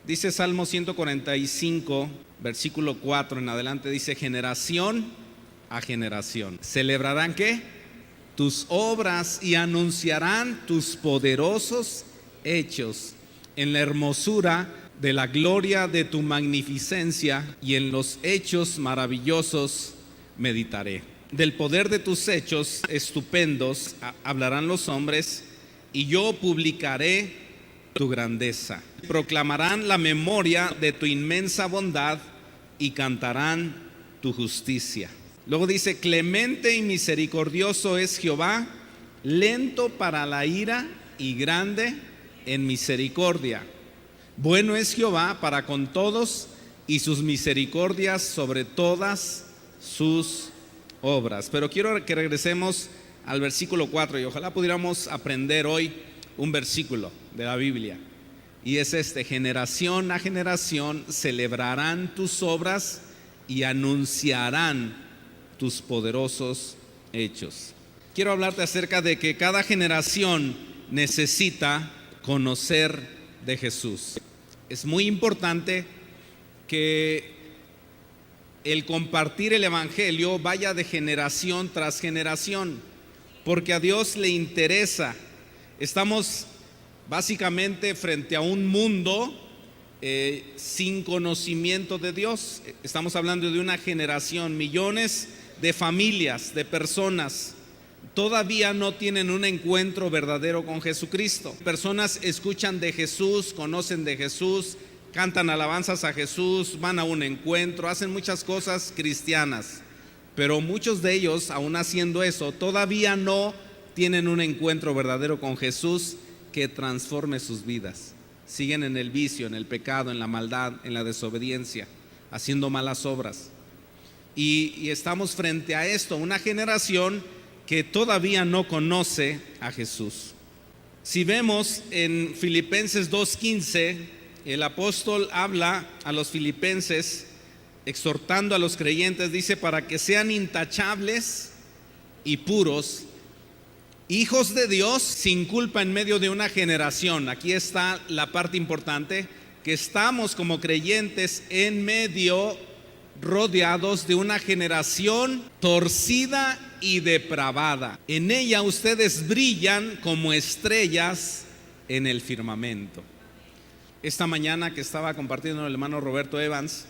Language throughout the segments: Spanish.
Dice Salmo 145, versículo 4 en adelante, dice: generación a generación celebrarán ¿qué? Tus obras y anunciarán tus poderosos hechos. En la hermosura de la gloria de tu magnificencia y en los hechos maravillosos meditaré. Del poder de tus hechos estupendos hablarán los hombres, y yo publicaré tu grandeza. Proclamarán la memoria de tu inmensa bondad y cantarán tu justicia. Luego dice: clemente y misericordioso es Jehová, lento para la ira y grande en misericordia. Bueno es Jehová para con todos, y sus misericordias sobre todas sus obras. Pero quiero que regresemos al versículo 4 y ojalá pudiéramos aprender hoy un versículo de la Biblia. Y es este: generación a generación celebrarán tus obras y anunciarán tus poderosos hechos. Quiero hablarte acerca de que cada generación necesita conocer de Jesús. Es muy importante que el compartir el evangelio vaya de generación tras generación, porque a Dios le interesa. Estamos básicamente frente a un mundo sin conocimiento de Dios. Estamos hablando de una generación, millones de familias, de personas todavía no tienen un encuentro verdadero con Jesucristo. Personas escuchan de Jesús, conocen de Jesús, cantan alabanzas a Jesús, van a un encuentro, hacen muchas cosas cristianas, pero muchos de ellos, aún haciendo eso, todavía no tienen un encuentro verdadero con Jesús que transforme sus vidas. Siguen en el vicio, en el pecado, en la maldad, en la desobediencia, haciendo malas obras. Y estamos frente a esto, una generación que todavía no conoce a Jesús. Si vemos en Filipenses 2:15, el apóstol habla a los filipenses, exhortando a los creyentes, dice: para que sean intachables y puros, hijos de Dios sin culpa en medio de una generación. Aquí está la parte importante, que estamos como creyentes en medio, rodeados de una generación torcida y depravada. En ella ustedes brillan como estrellas en el firmamento. Esta mañana que estaba compartiendo con el hermano Roberto Evans,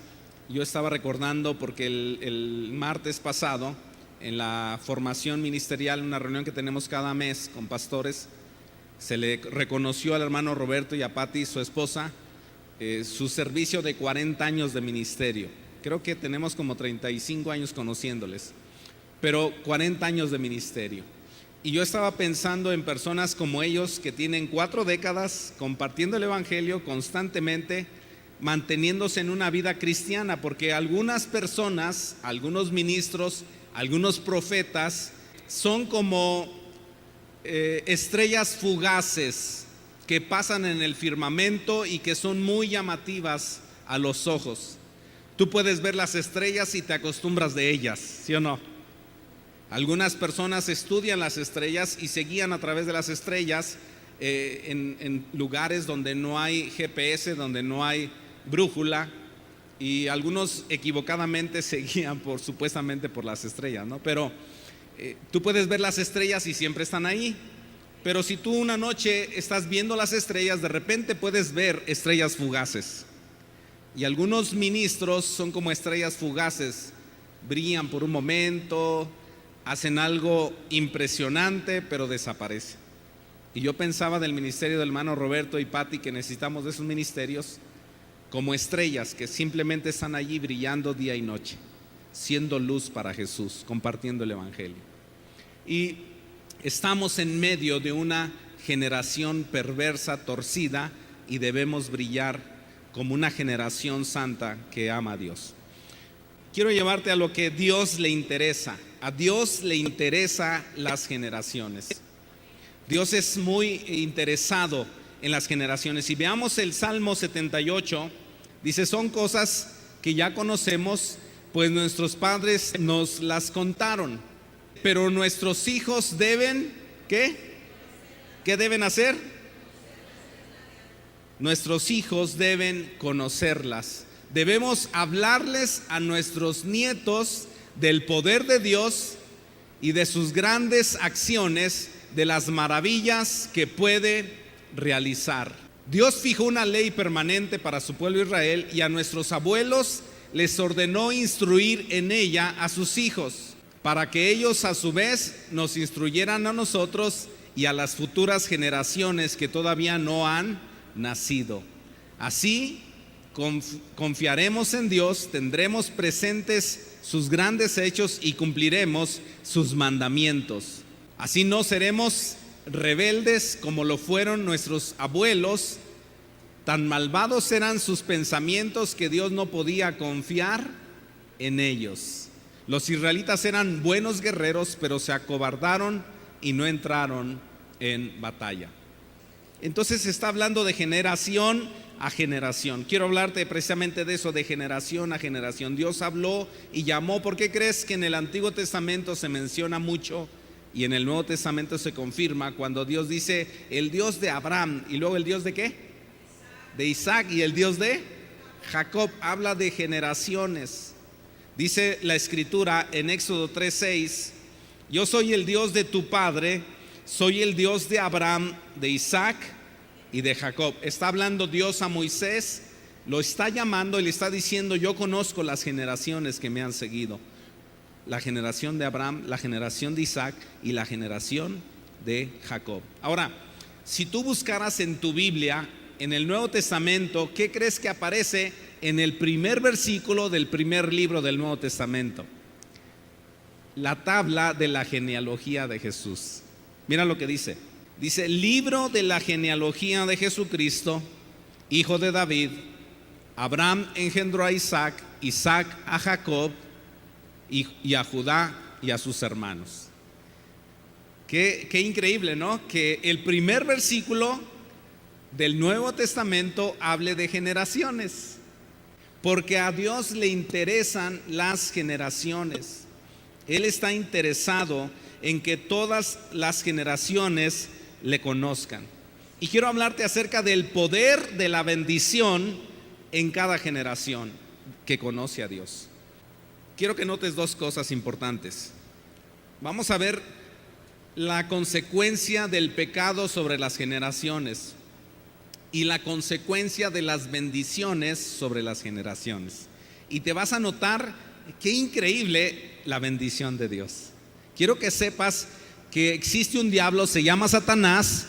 yo estaba recordando porque el martes pasado, en la formación ministerial, una reunión que tenemos cada mes con pastores, se le reconoció al hermano Roberto y a Patti, su esposa, su servicio de 40 años de ministerio. Creo que tenemos como 35 años conociéndoles, pero 40 años de ministerio. Y yo estaba pensando en personas como ellos que tienen 4 décadas compartiendo el evangelio constantemente, manteniéndose en una vida cristiana, porque algunas personas, algunos ministros, algunos profetas son como estrellas fugaces que pasan en el firmamento y que son muy llamativas a los ojos. Tú puedes ver las estrellas y te acostumbras de ellas, ¿sí o no? Algunas personas estudian las estrellas y se guían a través de las estrellas en lugares donde no hay GPS, donde no hay brújula, y algunos equivocadamente se guían supuestamente por las estrellas, ¿no? Pero tú puedes ver las estrellas y siempre están ahí. Pero si tú una noche estás viendo las estrellas, de repente puedes ver estrellas fugaces. Y algunos ministros son como estrellas fugaces, brillan por un momento, hacen algo impresionante, pero desaparecen. Y yo pensaba del ministerio del hermano Roberto y Patti, que necesitamos de esos ministerios como estrellas que simplemente están allí brillando día y noche, siendo luz para Jesús, compartiendo el evangelio. Y estamos en medio de una generación perversa, torcida, y debemos brillar como una generación santa que ama a Dios. Quiero llevarte a lo que Dios le interesa. A Dios le interesa las generaciones. Dios es muy interesado en las generaciones. Si veamos el Salmo 78, dice: son cosas que ya conocemos, pues nuestros padres nos las contaron, pero nuestros hijos deben, ¿qué? ¿Qué deben hacer? nuestros hijos deben conocerlas. Debemos hablarles a nuestros nietos del poder de Dios y de sus grandes acciones, de las maravillas que puede realizar. Dios fijó una ley permanente para su pueblo Israel y a nuestros abuelos les ordenó instruir en ella a sus hijos, para que ellos a su vez nos instruyeran a nosotros y a las futuras generaciones que todavía no han nacido. Así confiaremos en Dios, tendremos presentes sus grandes hechos y cumpliremos sus mandamientos. Así no seremos rebeldes como lo fueron nuestros abuelos. Tan malvados eran sus pensamientos que Dios no podía confiar en ellos. Los israelitas eran buenos guerreros, pero se acobardaron y no entraron en batalla. Entonces se está hablando de generación a generación. Quiero hablarte precisamente de eso, de generación a generación. Dios habló y llamó. ¿Por qué crees que en el Antiguo Testamento se menciona mucho y en el Nuevo Testamento se confirma cuando Dios dice el Dios de Abraham y luego el Dios de qué? De Isaac, y el Dios de Jacob? Habla de generaciones. Dice la Escritura en Éxodo 3:6: yo soy el Dios de tu padre, soy el Dios de Abraham, de Isaac y de Jacob. Está hablando Dios a Moisés, lo está llamando y le está diciendo: yo conozco las generaciones que me han seguido, la generación de Abraham, la generación de Isaac y la generación de Jacob. Ahora, si tú buscaras en tu Biblia, en el Nuevo Testamento, ¿qué crees que aparece en el primer versículo del primer libro del Nuevo Testamento? La tabla de la genealogía de Jesús. Mira lo que dice. Dice: libro de la genealogía de Jesucristo, hijo de David. Abraham engendró a Isaac, Isaac a Jacob y a Judá y a sus hermanos. Qué increíble, ¿no? Que el primer versículo del Nuevo Testamento hable de generaciones, porque a Dios le interesan las generaciones. Él está interesado en que todas las generaciones le conozcan. Y quiero hablarte acerca del poder de la bendición en cada generación que conoce a Dios. Quiero que notes dos cosas importantes. Vamos a ver la consecuencia del pecado sobre las generaciones y la consecuencia de las bendiciones sobre las generaciones. Y te vas a notar qué increíble la bendición de Dios. Quiero que sepas que existe un diablo, se llama Satanás,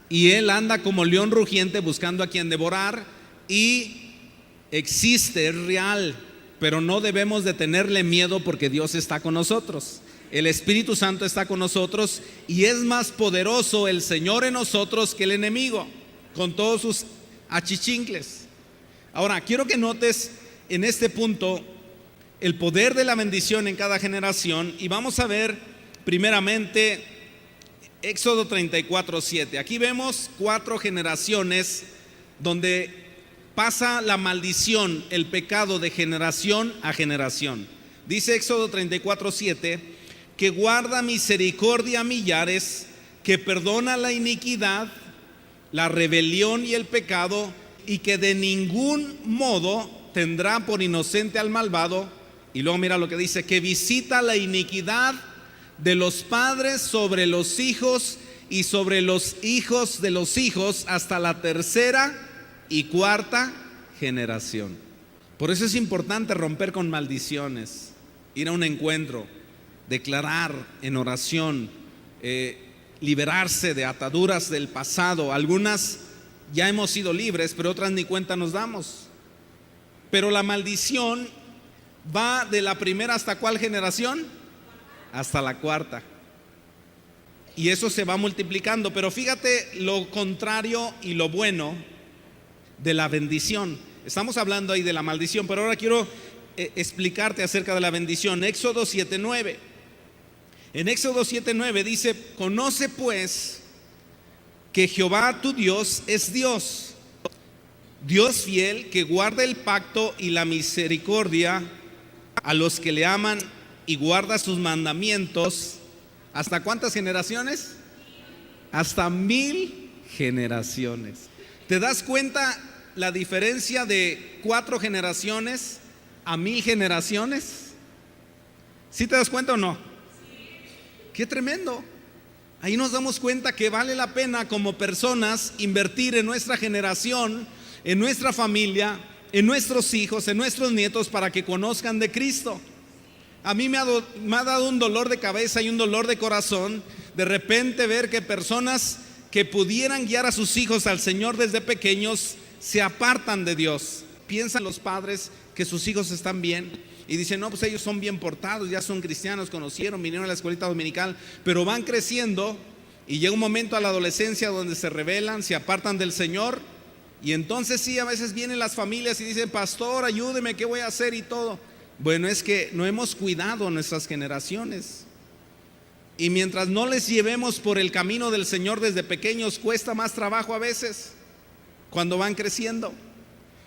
y él anda como león rugiente buscando a quien devorar, y existe, es real, pero no debemos de tenerle miedo porque Dios está con nosotros. El Espíritu Santo está con nosotros y es más poderoso el Señor en nosotros que el enemigo, con todos sus achichincles. Ahora, quiero que notes en este punto el poder de la bendición en cada generación, y vamos a ver primeramente Éxodo 34:7. Aquí vemos 4 generaciones donde pasa la maldición, el pecado, de generación a generación. Dice Éxodo 34:7 que guarda misericordia a millares, que perdona la iniquidad, la rebelión y el pecado, y que de ningún modo tendrá por inocente al malvado. Y luego mira lo que dice: que visita la iniquidad de los padres sobre los hijos y sobre los hijos de los hijos hasta la 3ª y 4ª generación. Por eso es importante romper con maldiciones, ir a un encuentro, declarar en oración, liberarse de ataduras del pasado. Algunas ya hemos sido libres, pero otras ni cuenta nos damos. Pero la maldición va de la primera hasta ¿cuál generación? Hasta la 4ª. Y eso se va multiplicando. Pero fíjate lo contrario y lo bueno de la bendición. Estamos hablando ahí de la maldición, pero ahora quiero explicarte acerca de la bendición. Éxodo 7:9. En Éxodo 7:9 dice: conoce pues que Jehová tu Dios es Dios, Dios fiel, que guarda el pacto y la misericordia a los que le aman y guarda sus mandamientos. ¿Hasta cuántas generaciones? Hasta 1000 generaciones. ¿Te das cuenta la diferencia de 4 generaciones a 1000 generaciones? ¿Sí te das cuenta o no? ¡Qué tremendo! Ahí nos damos cuenta que vale la pena como personas invertir en nuestra generación, en nuestra familia, en nuestros hijos, en nuestros nietos, para que conozcan de Cristo. A mí me ha dado un dolor de cabeza y un dolor de corazón de repente ver que personas que pudieran guiar a sus hijos al Señor desde pequeños se apartan de Dios. Piensan los padres que sus hijos están bien y dicen, no, pues ellos son bien portados, ya son cristianos, conocieron, vinieron a la escuelita dominical, pero van creciendo y llega un momento a la adolescencia donde se rebelan, se apartan del Señor. Y entonces sí, a veces vienen las familias y dicen, pastor, ayúdeme, ¿qué voy a hacer? Y todo. Bueno, es que no hemos cuidado nuestras generaciones. Y mientras no les llevemos por el camino del Señor desde pequeños, cuesta más trabajo a veces cuando van creciendo.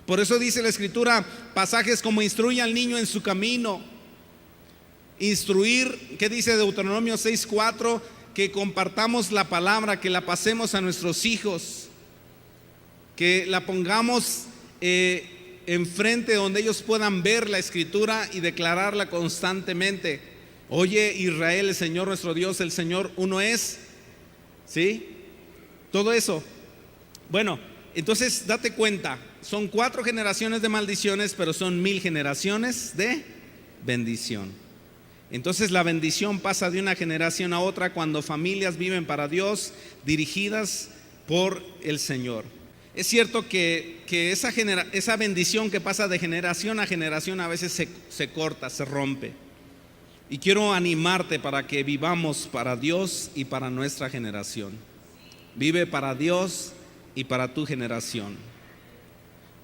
Por eso dice la Escritura pasajes como instruye al niño en su camino. Instruir, ¿qué dice Deuteronomio 6:4? Que compartamos la palabra, que la pasemos a nuestros hijos, que la pongamos enfrente donde ellos puedan ver la Escritura y declararla constantemente. Oye Israel, el Señor nuestro Dios, el Señor uno es. ¿Sí? Todo eso. Bueno, entonces date cuenta, son 4 generaciones de maldiciones, pero son 1000 generaciones de bendición. Entonces la bendición pasa de una generación a otra cuando familias viven para Dios, dirigidas por el Señor. Es cierto que esa bendición que pasa de generación a generación a veces se corta, se rompe. Y quiero animarte para que vivamos para Dios y para nuestra generación. Vive para Dios y para tu generación.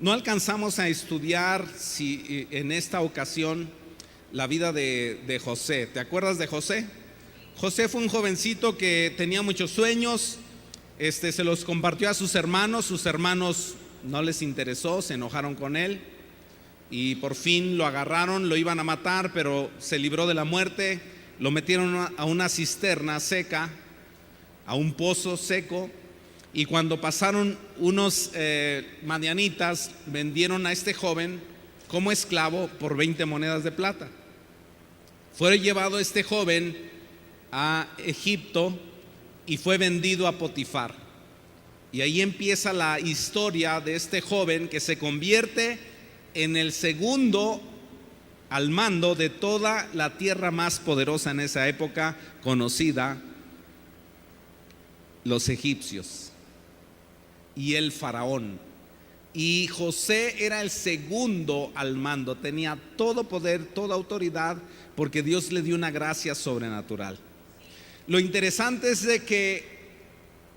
No alcanzamos a estudiar en esta ocasión la vida de José. ¿Te acuerdas de José? José fue un jovencito que tenía muchos sueños. Se los compartió a sus hermanos no les interesó, se enojaron con él y por fin lo agarraron, lo iban a matar, pero se libró de la muerte, lo metieron a una cisterna seca, a un pozo seco, y cuando pasaron unos madianitas, vendieron a este joven como esclavo por 20 monedas de plata. Fue llevado este joven a Egipto y fue vendido a Potifar. Y ahí empieza la historia de este joven que se convierte en el segundo al mando de toda la tierra más poderosa en esa época, conocida, los egipcios y el faraón. Y José era el segundo al mando, tenía todo poder, toda autoridad, porque Dios le dio una gracia sobrenatural. Lo interesante es de que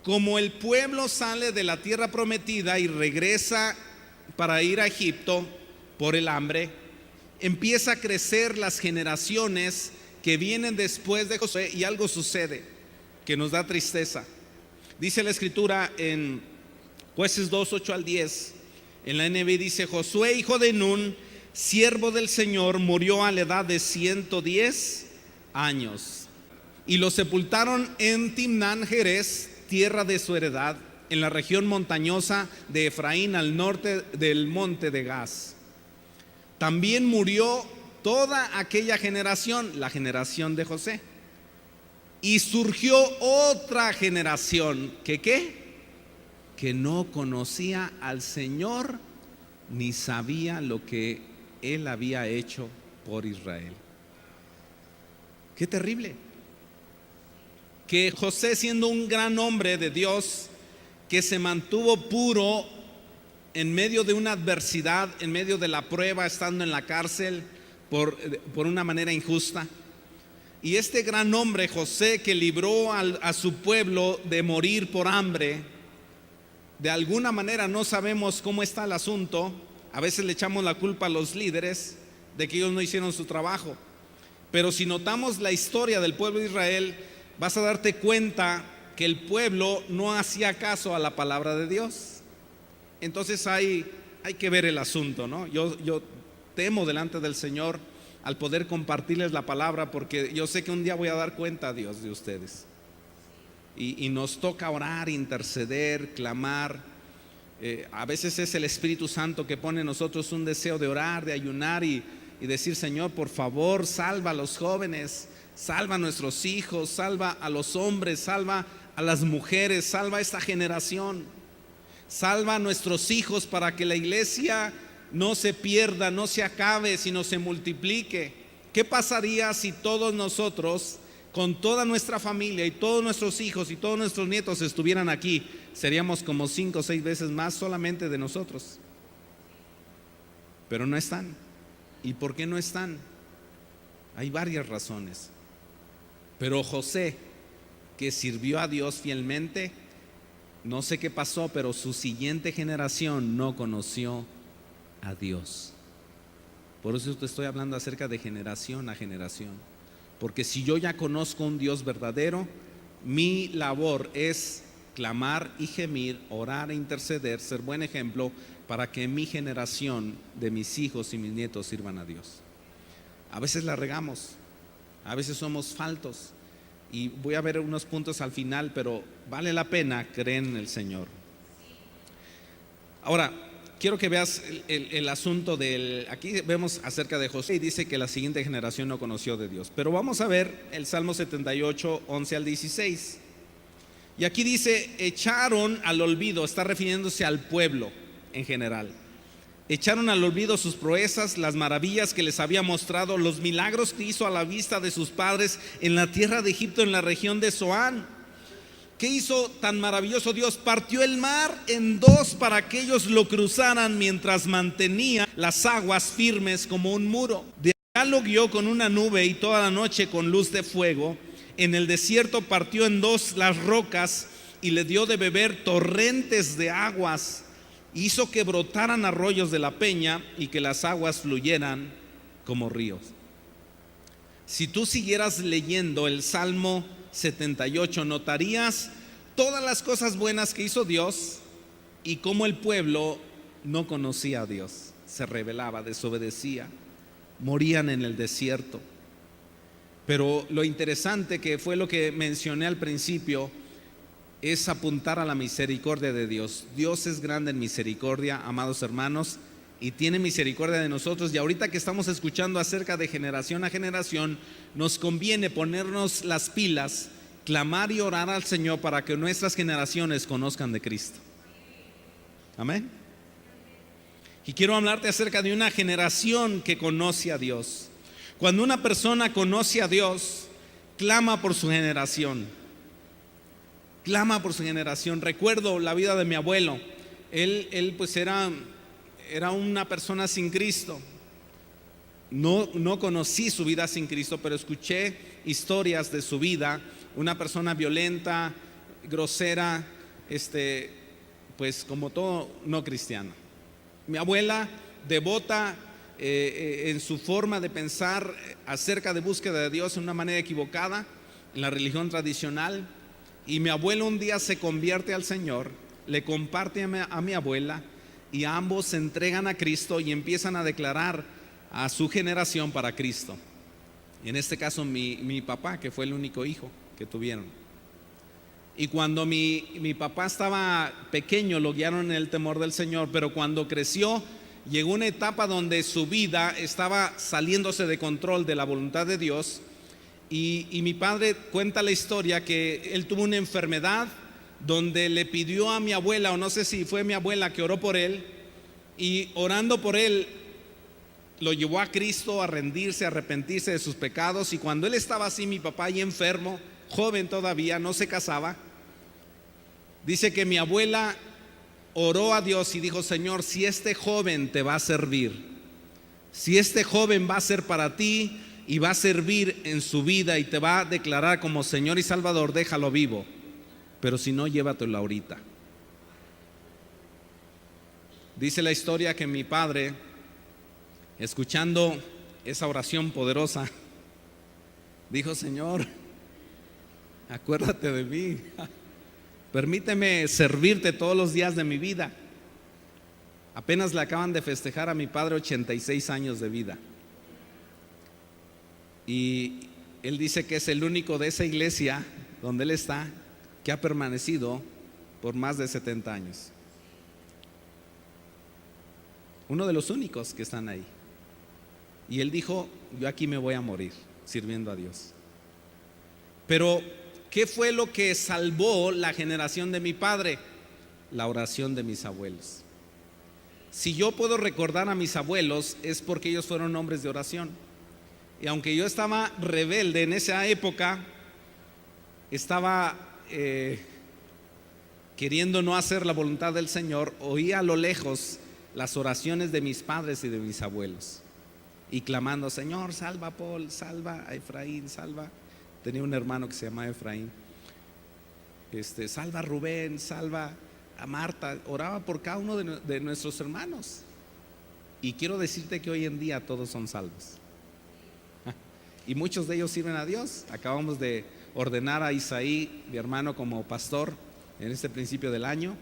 como el pueblo sale de la tierra prometida y regresa para ir a Egipto por el hambre, empieza a crecer las generaciones que vienen después de José y algo sucede que nos da tristeza. Dice la Escritura en Jueces 2:8-10, en la NB dice: Josué, hijo de Nun, siervo del Señor, murió a la edad de 110 años. Y lo sepultaron en Timnán Jerez, tierra de su heredad, en la región montañosa de Efraín, al norte del monte de Gaz. También murió toda aquella generación, la generación de José. Y surgió otra generación que no conocía al Señor ni sabía lo que Él había hecho por Israel. Qué terrible. Que José, siendo un gran hombre de Dios, que se mantuvo puro en medio de una adversidad, en medio de la prueba, estando en la cárcel por una manera injusta. Y este gran hombre, José, que libró a su pueblo de morir por hambre, de alguna manera no sabemos cómo está el asunto. A veces le echamos la culpa a los líderes de que ellos no hicieron su trabajo. Pero si notamos la historia del pueblo de Israel, vas a darte cuenta que el pueblo no hacía caso a la palabra de Dios. Entonces hay que ver el asunto, ¿no? Yo temo delante del Señor al poder compartirles la palabra, porque yo sé que un día voy a dar cuenta a Dios de ustedes. Y nos toca orar, interceder, clamar. A veces es el Espíritu Santo que pone en nosotros un deseo de orar, de ayunar y decir: Señor, por favor, salva a los jóvenes, salva a nuestros hijos, salva a los hombres, salva a las mujeres, salva a esta generación, salva a nuestros hijos para que la iglesia no se pierda, no se acabe, sino se multiplique. ¿Qué pasaría si todos nosotros, con toda nuestra familia y todos nuestros hijos y todos nuestros nietos estuvieran aquí? Seríamos como 5 o 6 veces más solamente de nosotros. Pero no están. ¿Y por qué no están? Hay varias razones. Pero José, que sirvió a Dios fielmente, no sé qué pasó, pero su siguiente generación no conoció a Dios. Por eso te estoy hablando acerca de generación a generación. Porque si yo ya conozco un Dios verdadero, mi labor es clamar y gemir, orar e interceder, ser buen ejemplo para que mi generación de mis hijos y mis nietos sirvan a Dios. A veces la regamos, a veces somos faltos, y voy a ver unos puntos al final, pero vale la pena creer en el Señor. Ahora, quiero que veas el asunto aquí vemos acerca de José y dice que la siguiente generación no conoció de Dios. Pero vamos a ver el Salmo 78, 11 al 16. Y aquí dice: echaron al olvido, está refiriéndose al pueblo en general. Echaron al olvido sus proezas, las maravillas que les había mostrado, los milagros que hizo a la vista de sus padres en la tierra de Egipto, en la región de Zoán. ¿Qué hizo tan maravilloso Dios? Partió el mar en dos para que ellos lo cruzaran, mientras mantenía las aguas firmes como un muro. De allá lo guió con una nube y toda la noche con luz de fuego. En el desierto partió en dos las rocas y le dio de beber torrentes de aguas. Hizo que brotaran arroyos de la peña y que las aguas fluyeran como ríos. Si tú siguieras leyendo el Salmo 78, notarías todas las cosas buenas que hizo Dios y cómo el pueblo no conocía a Dios, se rebelaba, desobedecía, morían en el desierto. Pero lo interesante, que fue lo que mencioné al principio, es apuntar a la misericordia de Dios. Dios es grande en misericordia, amados hermanos, y tiene misericordia de nosotros. Y ahorita que estamos escuchando acerca de generación a generación, nos conviene ponernos las pilas, clamar y orar al Señor para que nuestras generaciones conozcan de Cristo. Amén. Y quiero hablarte acerca de una generación que conoce a Dios. Cuando una persona conoce a Dios, clama por su generación. Clama por su generación. Recuerdo la vida de mi abuelo. Él pues era una persona sin Cristo. No conocí su vida sin Cristo, pero escuché historias de su vida. Una persona violenta, grosera, pues como todo no cristiano. Mi abuela, devota en su forma de pensar acerca de búsqueda de Dios, en una manera equivocada, en la religión tradicional. Y mi abuelo un día se convierte al Señor, le comparte a mi abuela, y ambos se entregan a Cristo y empiezan a declarar a su generación para Cristo. Y en este caso mi papá, que fue el único hijo que tuvieron. Y cuando mi papá estaba pequeño, lo guiaron en el temor del Señor, pero cuando creció, llegó una etapa donde su vida estaba saliéndose de control de la voluntad de Dios. Y mi padre cuenta la historia que él tuvo una enfermedad donde le pidió a mi abuela, o no sé si fue mi abuela que oró por él, y orando por él lo llevó a Cristo a rendirse, a arrepentirse de sus pecados. Y cuando él estaba así, mi papá ahí enfermo, joven todavía, no se casaba, dice que mi abuela oró a Dios y dijo: Señor, si este joven te va a servir, si este joven va a ser para ti y va a servir en su vida y te va a declarar como Señor y Salvador, déjalo vivo, pero si no, llévatelo ahorita. Dice la historia que mi padre, escuchando esa oración poderosa, dijo: Señor, acuérdate de mí, permíteme servirte todos los días de mi vida. Apenas le acaban de festejar a mi padre 86 años de vida. Y él dice que es el único de esa iglesia donde él está que ha permanecido por más de 70 años. uno de los únicos que están ahí. Y él dijo: yo aquí me voy a morir sirviendo a Dios. Pero ¿qué fue lo que salvó la generación de mi padre? La oración de mis abuelos. Si yo puedo recordar a mis abuelos, es porque ellos fueron hombres de oración. Y aunque yo estaba rebelde en esa época, estaba queriendo no hacer la voluntad del Señor, oía a lo lejos las oraciones de mis padres y de mis abuelos, y clamando: Señor, salva a Paul, salva a Efraín, salva. Tenía un hermano que se llamaba Efraín. Salva a Rubén, salva a Marta. Oraba por cada uno de nuestros hermanos. Y quiero decirte que hoy en día todos son salvos. Y muchos de ellos sirven a Dios. Acabamos de ordenar a Isaí, mi hermano, como pastor en este principio del año.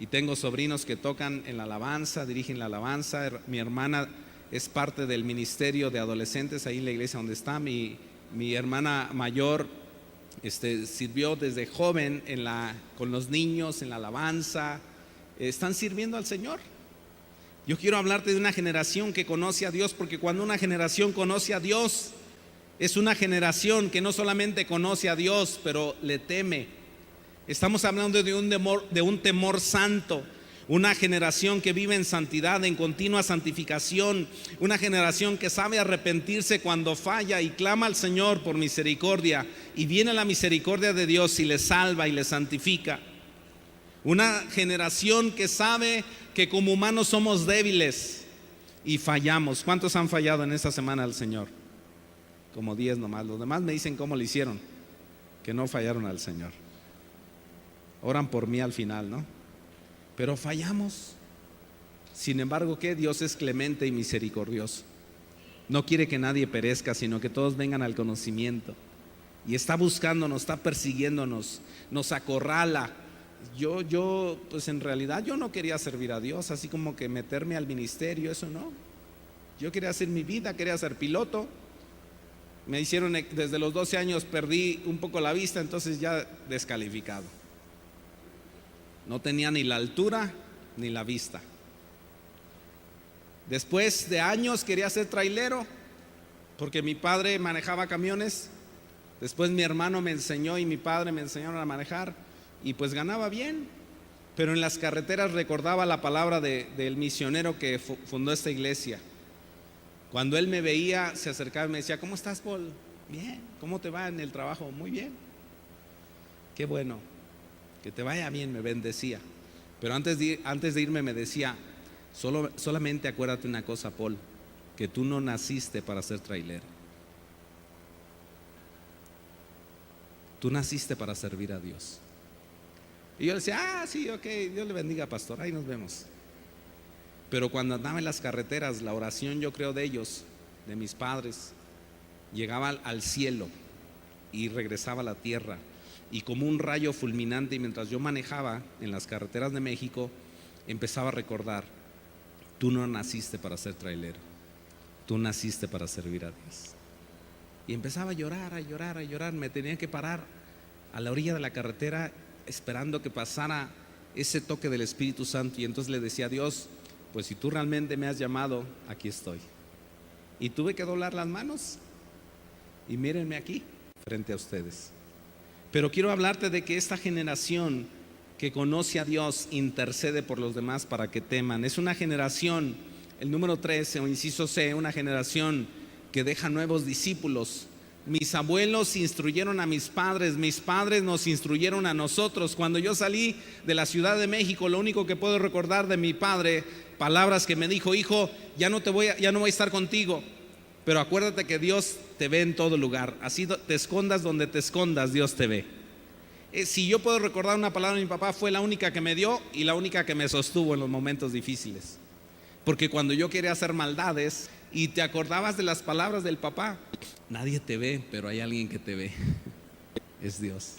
Y tengo sobrinos que tocan en la alabanza, dirigen la alabanza. Mi hermana es parte del ministerio de adolescentes ahí en la iglesia donde está. Mi hermana mayor sirvió desde joven con los niños en la alabanza. Están sirviendo al Señor. Yo quiero hablarte de una generación que conoce a Dios, porque cuando una generación conoce a Dios, es una generación que no solamente conoce a Dios, pero le teme. Estamos hablando de un temor santo. Una generación que vive en santidad, en continua santificación. Una generación que sabe arrepentirse cuando falla y clama al Señor por misericordia. Y viene la misericordia de Dios y le salva y le santifica. Una generación que sabe que como humanos somos débiles y fallamos. ¿Cuántos han fallado en esta semana al Señor? Como 10 nomás. Los demás me dicen cómo lo hicieron, que no fallaron al Señor. Oran por mí al final, ¿no? Pero fallamos. Sin embargo, ¿qué? Dios es clemente y misericordioso. No quiere que nadie perezca, sino que todos vengan al conocimiento. Y está buscándonos, está persiguiéndonos, nos acorrala. Pues en realidad yo no quería servir a Dios, así como que meterme al ministerio, eso no. Yo quería hacer mi vida, quería ser piloto. Me hicieron, desde los 12 años perdí un poco la vista, entonces ya descalificado. No tenía ni la altura ni la vista. Después de años quería ser trailero, porque mi padre manejaba camiones. Después mi hermano me enseñó y mi padre me enseñaron a manejar, y pues ganaba bien. Pero en las carreteras recordaba la palabra del misionero que fundó esta iglesia. Cuando él me veía, se acercaba y me decía: ¿cómo estás, Paul? Bien. ¿Cómo te va en el trabajo? Muy bien. Qué bueno. Que te vaya bien, me bendecía. Pero antes de irme me decía: solamente acuérdate una cosa, Paul, que tú no naciste para ser trailero. Tú naciste para servir a Dios. Y yo le decía: sí, ok, Dios le bendiga, pastor, ahí nos vemos. Pero cuando andaba en las carreteras, la oración, yo creo, de ellos, de mis padres, llegaba al cielo y regresaba a la tierra. Y como un rayo fulminante, y mientras yo manejaba en las carreteras de México, empezaba a recordar: tú no naciste para ser trailero, tú naciste para servir a Dios. Y empezaba a llorar, a llorar, a llorar. Me tenía que parar a la orilla de la carretera esperando que pasara ese toque del Espíritu Santo. Y entonces le decía a Dios: pues si tú realmente me has llamado, aquí estoy. Y tuve que doblar las manos, y mírenme aquí frente a ustedes. Pero quiero hablarte de que esta generación que conoce a Dios intercede por los demás para que teman. Es una generación, el número 13 o inciso C, una generación que deja nuevos discípulos. Mis abuelos instruyeron a mis padres nos instruyeron a nosotros. Cuando yo salí de la Ciudad de México, lo único que puedo recordar de mi padre, palabras que me dijo: hijo, ya no voy a estar contigo, pero acuérdate que Dios te ve en todo lugar. Así te escondas donde te escondas, Dios te ve. Si yo puedo recordar una palabra de mi papá, fue la única que me dio y la única que me sostuvo en los momentos difíciles. Porque cuando yo quería hacer maldades y te acordabas de las palabras del papá: nadie te ve, pero hay alguien que te ve. Es Dios.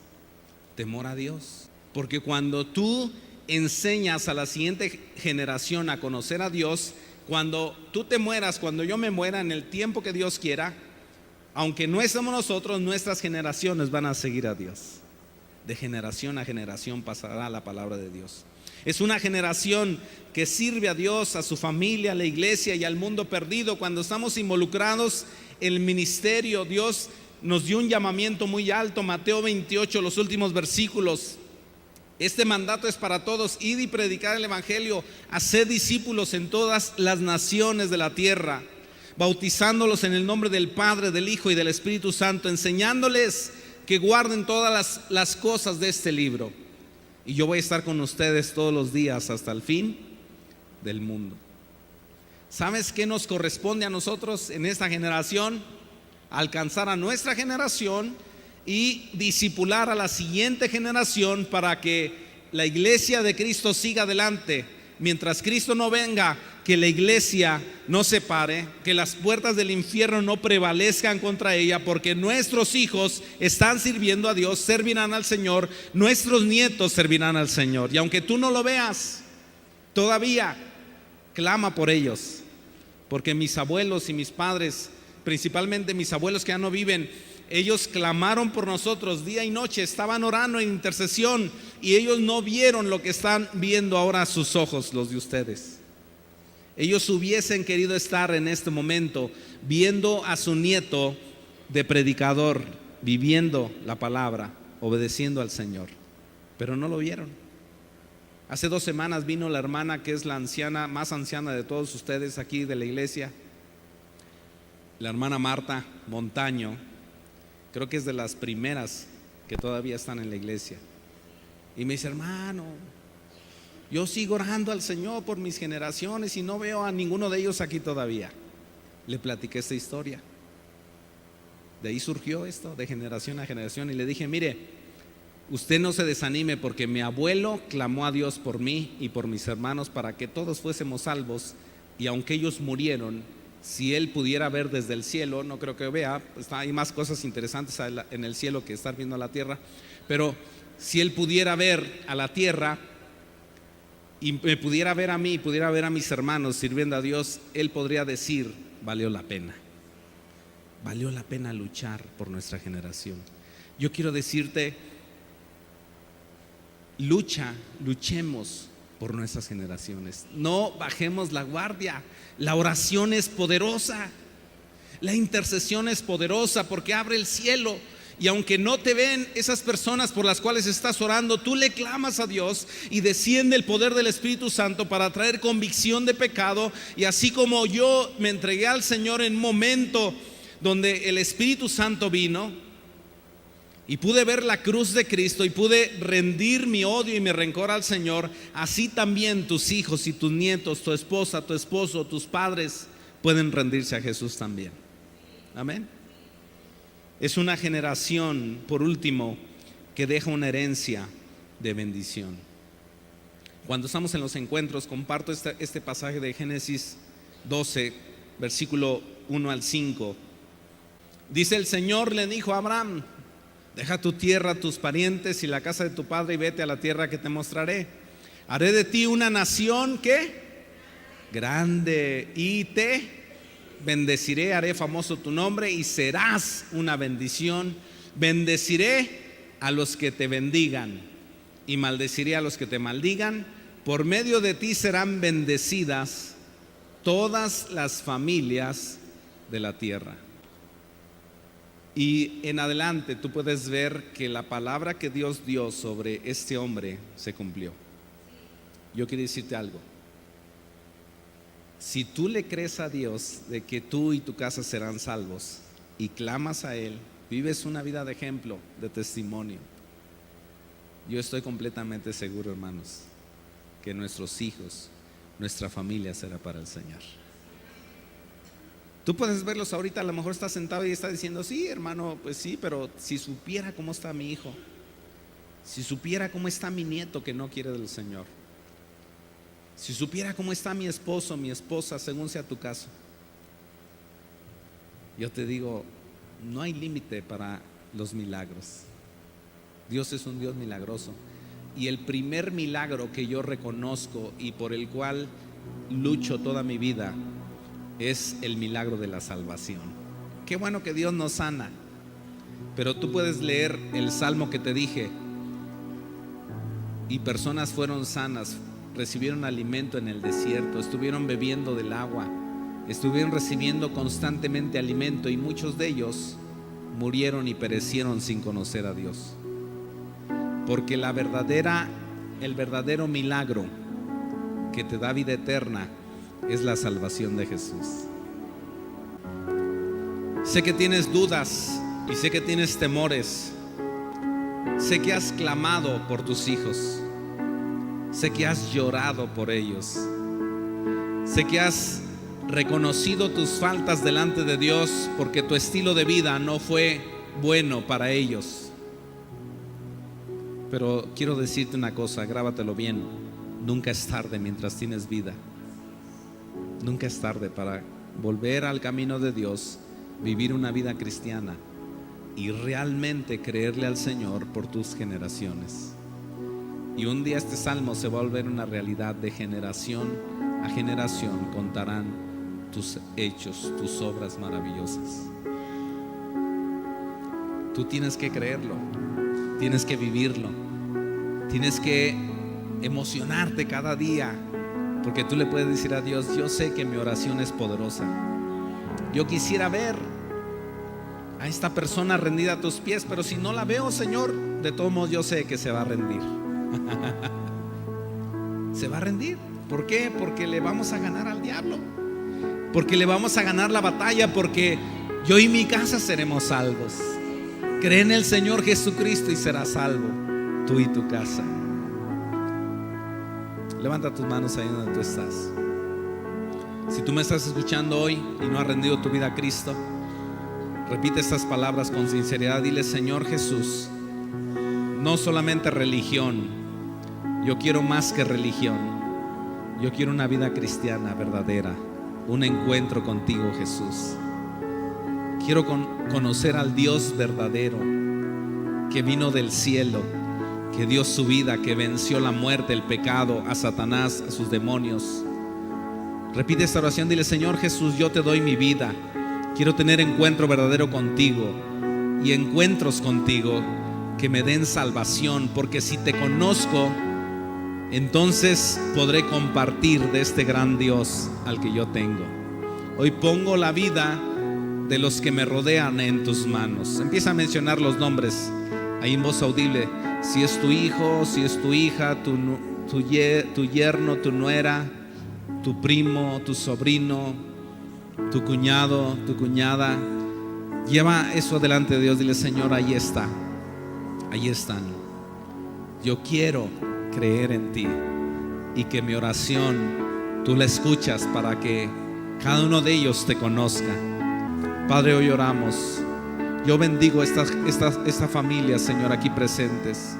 Temor a Dios. Porque cuando tú enseñas a la siguiente generación a conocer a Dios, cuando tú te mueras, cuando yo me muera, en el tiempo que Dios quiera, aunque no estemos nosotros, nuestras generaciones van a seguir a Dios. De generación a generación pasará la palabra de Dios. Es una generación que sirve a Dios, a su familia, a la iglesia y al mundo perdido. Cuando estamos involucrados en el ministerio, Dios nos dio un llamamiento muy alto. Mateo 28, los últimos versículos. Este mandato es para todos: id y predicar el evangelio, haced discípulos en todas las naciones de la tierra, bautizándolos en el nombre del Padre, del Hijo y del Espíritu Santo, enseñándoles que guarden todas las cosas de este libro. Y yo voy a estar con ustedes todos los días hasta el fin del mundo. ¿Sabes qué nos corresponde a nosotros en esta generación? Alcanzar a nuestra generación y discipular a la siguiente generación para que la iglesia de Cristo siga adelante. Mientras Cristo no venga, que la iglesia no se pare, que las puertas del infierno no prevalezcan contra ella, porque nuestros hijos están sirviendo a Dios, servirán al Señor, nuestros nietos servirán al Señor. Y aunque tú no lo veas, todavía clama por ellos, porque mis abuelos y mis padres, principalmente mis abuelos que ya no viven, ellos clamaron por nosotros día y noche, estaban orando en intercesión, y ellos no vieron lo que están viendo ahora sus ojos, los de ustedes. Ellos hubiesen querido estar en este momento viendo a su nieto de predicador, viviendo la palabra, obedeciendo al Señor, pero no lo vieron. Hace 2 semanas vino la hermana que es la anciana, más anciana de todos ustedes aquí de la iglesia, la hermana Marta Montaño. Creo que es de las primeras que todavía están en la iglesia. Y me dice: hermano, yo sigo orando al Señor por mis generaciones y no veo a ninguno de ellos aquí todavía. Le platiqué esta historia. De ahí surgió esto, de generación a generación. Y le dije: mire, usted no se desanime, porque mi abuelo clamó a Dios por mí y por mis hermanos para que todos fuésemos salvos. Y aunque ellos murieron, si él pudiera ver desde el cielo, no creo que vea, hay más cosas interesantes en el cielo que estar viendo a la tierra, pero si él pudiera ver a la tierra y me pudiera ver a mí, pudiera ver a mis hermanos sirviendo a Dios, él podría decir: valió la pena luchar por nuestra generación. Yo quiero decirte: luchemos por nuestras generaciones, no bajemos la guardia. La oración es poderosa, la intercesión es poderosa, porque abre el cielo. Y aunque no te ven esas personas por las cuales estás orando, tú le clamas a Dios y desciende el poder del Espíritu Santo para traer convicción de pecado. Y así como yo me entregué al Señor en un momento donde el Espíritu Santo vino y pude ver la cruz de Cristo y pude rendir mi odio y mi rencor al Señor, así también tus hijos y tus nietos, tu esposa, tu esposo, tus padres pueden rendirse a Jesús también. Amén. Es una generación, por último, que deja una herencia de bendición. Cuando estamos en los encuentros, comparto este pasaje de Génesis 12, versículo 1 al 5. Dice: el Señor le dijo a Abraham: deja tu tierra, tus parientes y la casa de tu padre, y vete a la tierra que te mostraré. Haré de ti una nación, ¿qué? Grande, y te bendeciré, haré famoso tu nombre y serás una bendición. Bendeciré a los que te bendigan y maldeciré a los que te maldigan. Por medio de ti serán bendecidas todas las familias de la tierra. Y en adelante tú puedes ver que la palabra que Dios dio sobre este hombre se cumplió. Yo quiero decirte algo: si tú le crees a Dios de que tú y tu casa serán salvos y clamas a Él, vives una vida de ejemplo, de testimonio, yo estoy completamente seguro, hermanos, que nuestros hijos, nuestra familia será para el Señor. Tú puedes verlos ahorita, a lo mejor está sentado y está diciendo: sí, hermano, pues sí, pero si supiera cómo está mi hijo, si supiera cómo está mi nieto que no quiere del Señor, si supiera cómo está mi esposo, mi esposa, según sea tu caso. Yo te digo, no hay límite para los milagros. Dios es un Dios milagroso. Y el primer milagro que yo reconozco y por el cual lucho toda mi vida es el milagro de la salvación. Qué bueno que Dios nos sana, pero tú puedes leer el salmo que te dije, y personas fueron sanas, recibieron alimento en el desierto, estuvieron bebiendo del agua, estuvieron recibiendo constantemente alimento, y muchos de ellos murieron y perecieron sin conocer a Dios. Porque el verdadero milagro que te da vida eterna es la salvación de Jesús. Sé que tienes dudas y sé que tienes temores. Sé que has clamado por tus hijos. Sé que has llorado por ellos. Sé que has reconocido tus faltas delante de Dios porque tu estilo de vida no fue bueno para ellos. Pero quiero decirte una cosa, grábatelo bien: nunca es tarde mientras tienes vida. Nunca es tarde para volver al camino de Dios, vivir una vida cristiana y realmente creerle al Señor por tus generaciones. Y un día este salmo se va a volver una realidad. De generación a generación contarán tus hechos, tus obras maravillosas. Tú tienes que creerlo, tienes que vivirlo, tienes que emocionarte cada día, porque tú le puedes decir a Dios: yo sé que mi oración es poderosa. Yo quisiera ver a esta persona rendida a tus pies, pero si no la veo, Señor, de todos modos yo sé que se va a rendir. Se va a rendir. ¿Por qué? Porque le vamos a ganar al diablo, porque le vamos a ganar la batalla, porque yo y mi casa seremos salvos. Cree en el Señor Jesucristo y serás salvo, tú y tu casa. Levanta tus manos ahí donde tú estás. Si tú me estás escuchando hoy y no has rendido tu vida a Cristo, repite estas palabras con sinceridad. Dile: Señor Jesús, no solamente religión, yo quiero más que religión. Yo quiero una vida cristiana verdadera, un encuentro contigo, Jesús. Quiero conocer al Dios verdadero, que vino del cielo, que dio su vida, que venció la muerte, el pecado, a Satanás, a sus demonios. Repite esta oración, dile: Señor Jesús, yo te doy mi vida. Quiero tener encuentro verdadero contigo y encuentros contigo que me den salvación, porque si te conozco, entonces podré compartir de este gran Dios al que yo tengo. Hoy pongo la vida de los que me rodean en tus manos. Empieza a mencionar los nombres ahí en voz audible. Si es tu hijo, si es tu hija, tu yerno, tu nuera, tu primo, tu sobrino, tu cuñado, tu cuñada. Lleva eso delante de Dios. Dile: Señor, ahí está, ahí están. Yo quiero creer en ti y que mi oración tú la escuchas para que cada uno de ellos te conozca. Padre, hoy oramos. Yo bendigo esta familia, Señor, aquí presentes.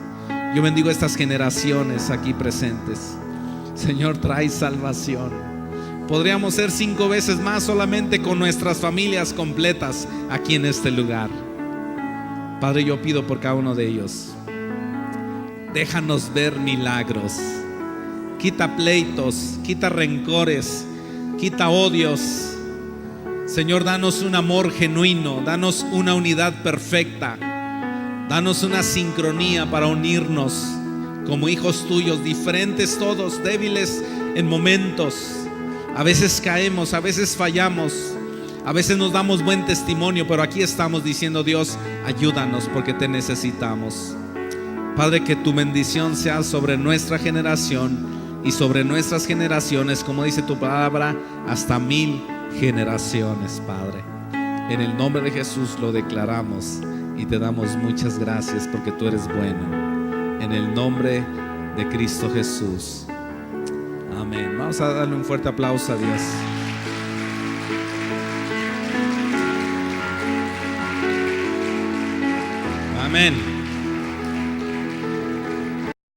Yo bendigo estas generaciones aquí presentes. Señor, trae salvación. Podríamos ser 5 veces más solamente con nuestras familias completas aquí en este lugar. Padre, yo pido por cada uno de ellos. Déjanos ver milagros. Quita pleitos, quita rencores, quita odios. Señor, danos un amor genuino, danos una unidad perfecta, danos una sincronía para unirnos como hijos tuyos, diferentes todos, débiles en momentos. A veces caemos, a veces fallamos, a veces nos damos buen testimonio, pero aquí estamos diciendo: Dios, ayúdanos porque te necesitamos. Padre, que tu bendición sea sobre nuestra generación y sobre nuestras generaciones, como dice tu palabra, hasta 1000 generaciones, Padre. En el nombre de Jesús lo declaramos y te damos muchas gracias porque tú eres bueno. En el nombre de Cristo Jesús. Amén. Vamos a darle un fuerte aplauso a Dios. Amén.